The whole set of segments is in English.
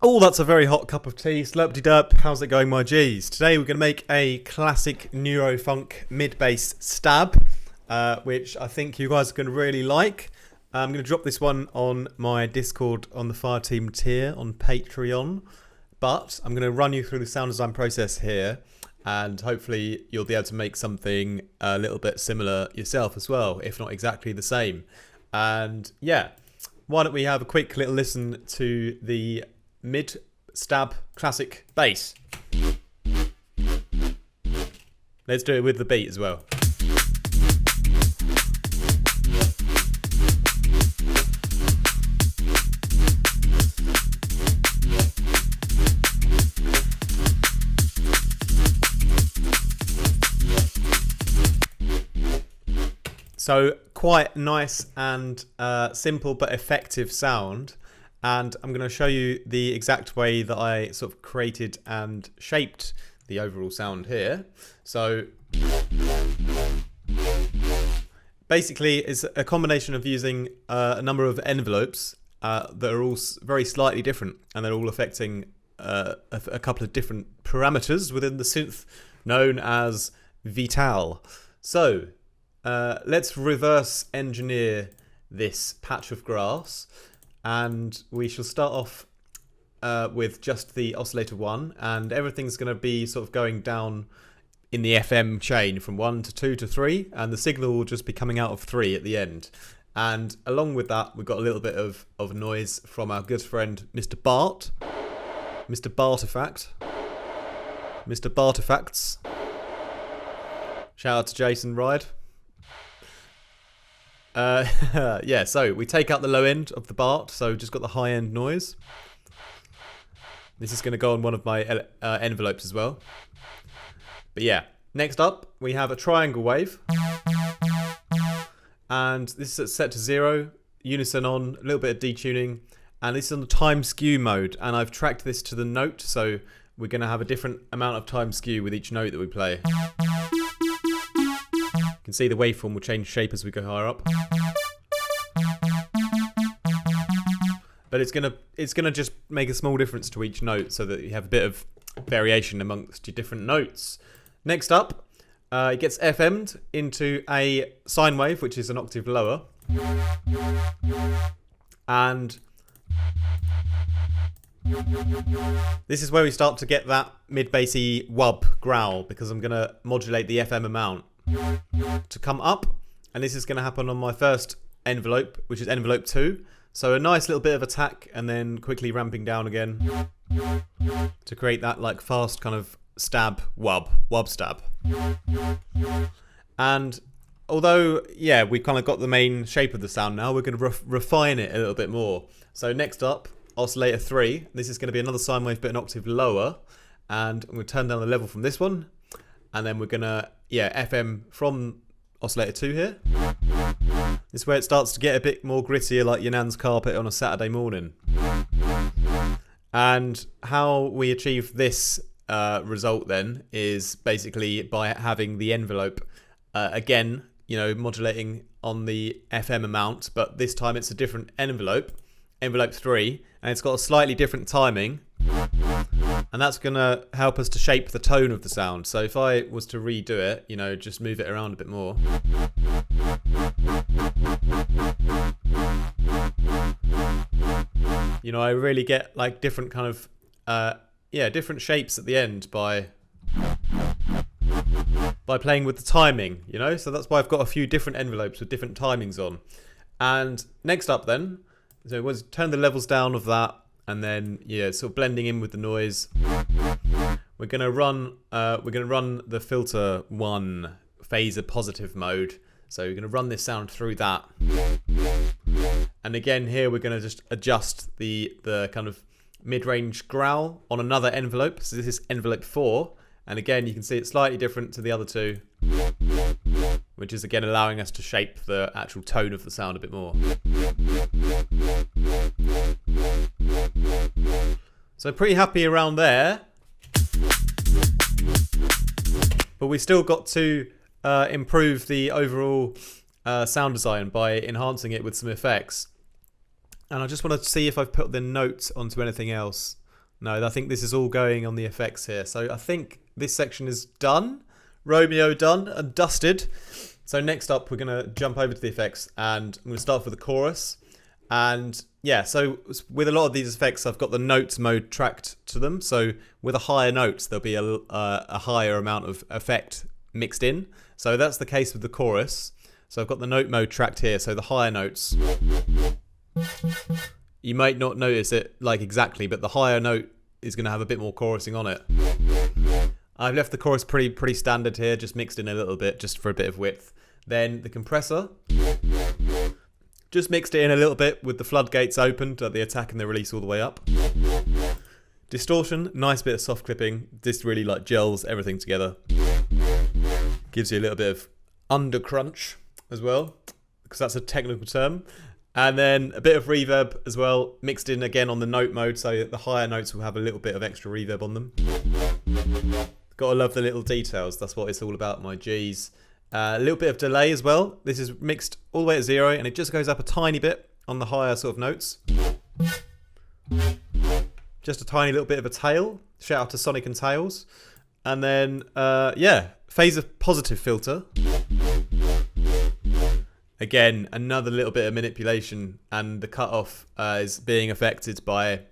Oh, that's a very hot cup of tea. Slurpty-derp, how's it going, my G's? Today we're going to make a classic Neurofunk mid-bass stab, which I think you guys are going to really like. I'm going to drop this one on my Discord on the Fireteam tier on Patreon, but I'm going to run you through the sound design process here, and hopefully you'll be able to make something a little bit similar yourself as well, if not exactly the same. And yeah, why don't we have a quick little listen to the mid-stab classic bass. Let's do it with the beat as well. So quite nice and simple but effective sound. And I'm going to show you the exact way that I sort of created and shaped the overall sound here. So basically it's a combination of using a number of envelopes that are all very slightly different, and they're all affecting a couple of different parameters within the synth known as Vital. So let's reverse engineer this patch of grass. And we shall start off with just the oscillator 1, and everything's going to be sort of going down in the FM chain from 1 to 2 to 3, and the signal will just be coming out of 3 at the end. And along with that, we've got a little bit of noise from our good friend Mr. Bart, Mr. Bartifact, Mr. Bartifacts. Shout out to Jason Ride. Yeah, so we take out the low end of the Bart, so just got the high end noise. This is going to go on one of my envelopes as well. But yeah, next up we have a triangle wave, and this is set to 0, unison on, a little bit of detuning, and this is on the time skew mode, and I've tracked this to the note, so we're going to have a different amount of time skew with each note that we play. You can see the waveform will change shape as we go higher up. But it's gonna just make a small difference to each note so that you have a bit of variation amongst your different notes. Next up, it gets FM'd into a sine wave, which is an octave lower. And this is where we start to get that mid-bassy wub growl, because I'm gonna modulate the FM amount to come up, and this is going to happen on my first envelope, which is envelope 2. So a nice little bit of attack, and then quickly ramping down again to create that like fast kind of stab wub stab. And although yeah, we kind of got the main shape of the sound now, we're going to refine it a little bit more. So next up, oscillator 3. This is going to be another sine wave but an octave lower, and I'm going to turn down the level from this one. And then we're going to, FM from oscillator 2 here. This is where it starts to get a bit more grittier, like your nan's carpet on a Saturday morning. And how we achieve this result then is basically by having the envelope, again, modulating on the FM amount, but this time it's a different envelope, envelope 3, and it's got a slightly different timing. And that's going to help us to shape the tone of the sound. So if I was to redo it, just move it around a bit more. I really get like different kind of, different shapes at the end by playing with the timing, So that's why I've got a few different envelopes with different timings on. And next up then, so we'll turn the levels down of that. And then sort of blending in with the noise. We're gonna run the filter 1 phaser positive mode. So we're gonna run this sound through that. And again here we're gonna just adjust the kind of mid-range growl on another envelope. So this is envelope 4, and again you can see it's slightly different to the other two, which is again allowing us to shape the actual tone of the sound a bit more. So pretty happy around there, but we still got to improve the overall sound design by enhancing it with some effects. And I just want to see if I've put the notes onto anything else. No, I think this is all going on the effects here. So I think this section is done. Romeo done and dusted. So next up, we're going to jump over to the effects, and I'm going to start with the chorus. And yeah, so with a lot of these effects, I've got the notes mode tracked to them. So with a higher notes, there'll be a higher amount of effect mixed in. So that's the case with the chorus. So I've got the note mode tracked here. So the higher notes, you might not notice it like exactly, but the higher note is going to have a bit more chorusing on it. I've left the chorus pretty standard here, just mixed in a little bit, just for a bit of width. Then the compressor, just mixed it in a little bit with the floodgates opened at the attack and the release all the way up. Distortion, nice bit of soft clipping. This really like gels everything together. Gives you a little bit of undercrunch as well, because that's a technical term. And then a bit of reverb as well, mixed in again on the note mode, so the higher notes will have a little bit of extra reverb on them. Gotta love the little details, that's what it's all about, my G's. A little bit of delay as well. This is mixed all the way at 0, and it just goes up a tiny bit on the higher sort of notes. Just a tiny little bit of a tail. Shout out to Sonic and Tails. And then, yeah, phaser positive filter. Again, another little bit of manipulation, and the cutoff is being affected by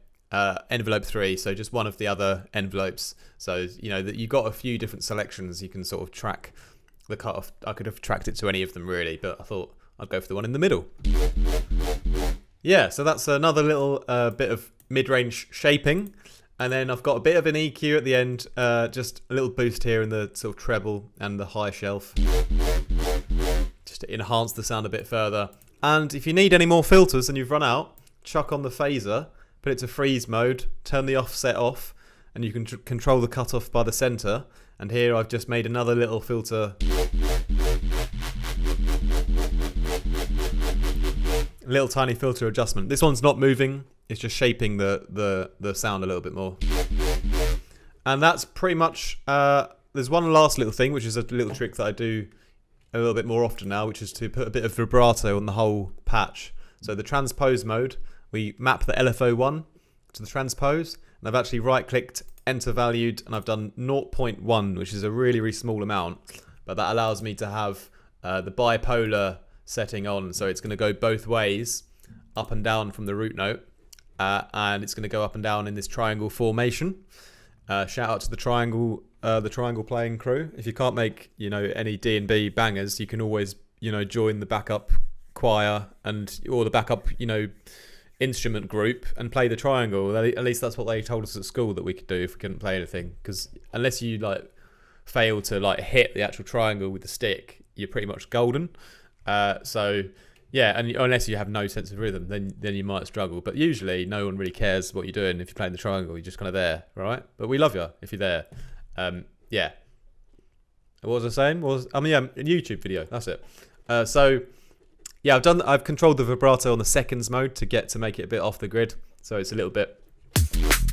envelope 3, so just one of the other envelopes. So, you know, that you've got a few different selections you can sort of track the cutoff. I could have tracked it to any of them really, but I thought I'd go for the one in the middle. Yeah, so that's another little bit of mid-range shaping. And then I've got a bit of an EQ at the end, just a little boost here in the sort of treble and the high shelf, just to enhance the sound a bit further. And if you need any more filters and you've run out, chuck on the phaser, put it to freeze mode, turn the offset off, and you can control the cutoff by the center. And here I've just made another little filter, little tiny filter adjustment. This one's not moving, it's just shaping the sound a little bit more. And that's pretty much, there's one last little thing, which is a little trick that I do a little bit more often now, which is to put a bit of vibrato on the whole patch. So the transpose mode, we map the LFO1 to the transpose, and I've actually right-clicked, enter valued, and I've done 0.1, which is a really small amount, but that allows me to have the bipolar setting on, so it's going to go both ways, up and down from the root note, and it's going to go up and down in this triangle formation. Shout out to the triangle playing crew. If you can't make, you know, any D&B bangers, you can always, you know, join the backup choir or the backup, you know, instrument group and play the triangle. At least that's what they told us at school that we could do if we couldn't play anything, because unless you like fail to like hit the actual triangle with the stick, you're pretty much golden. So yeah, and unless you have no sense of rhythm, then you might struggle. But usually no one really cares what you're doing if you're playing the triangle. You're just kind of there, right? But we love you if you're there. Yeah. What was I saying? Yeah, a YouTube video. That's it. So yeah, I've controlled the vibrato on the seconds mode to make it a bit off the grid. So it's a little bit, it's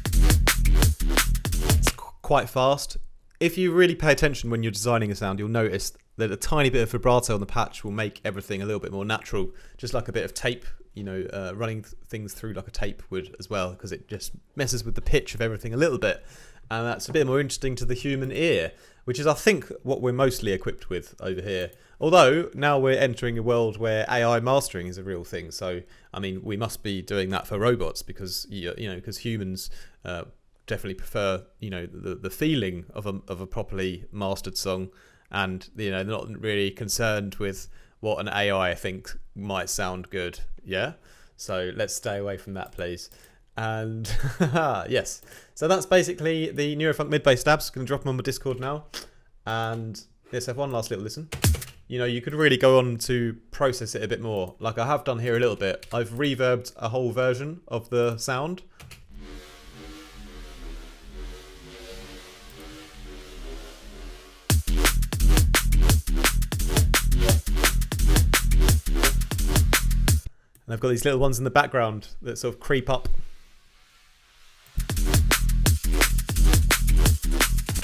quite fast. If you really pay attention when you're designing a sound, you'll notice that a tiny bit of vibrato on the patch will make everything a little bit more natural, just like a bit of tape, you know, running things through like a tape would as well, because it just messes with the pitch of everything a little bit. And that's a bit more interesting to the human ear, which is, I think, what we're mostly equipped with over here. Although, now we're entering a world where AI mastering is a real thing. So, I mean, we must be doing that for robots because, you know, because humans definitely prefer, you know, the feeling of a properly mastered song. And, you know, they're not really concerned with what an AI thinks might sound good. Yeah? So let's stay away from that, please. And yes, so that's basically the Neurofunk Midbass stabs. Going to drop them on my Discord now. And let's have one last little listen. You know, you could really go on to process it a bit more, like I have done here a little bit. I've reverbed a whole version of the sound. And I've got these little ones in the background that sort of creep up.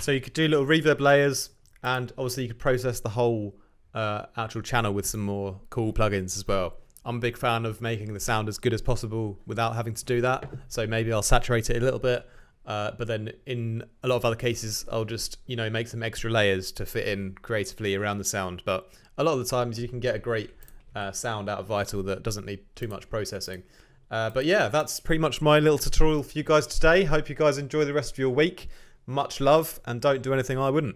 So you could do little reverb layers, and obviously you could process the whole actual channel with some more cool plugins as well. I'm a big fan of making the sound as good as possible without having to do that. So maybe I'll saturate it a little bit, But then in a lot of other cases, I'll just, make some extra layers to fit in creatively around the sound. But a lot of the times you can get a great sound out of Vital that doesn't need too much processing. But yeah, that's pretty much my little tutorial for you guys today. Hope you guys enjoy the rest of your week. Much love, and don't do anything I wouldn't.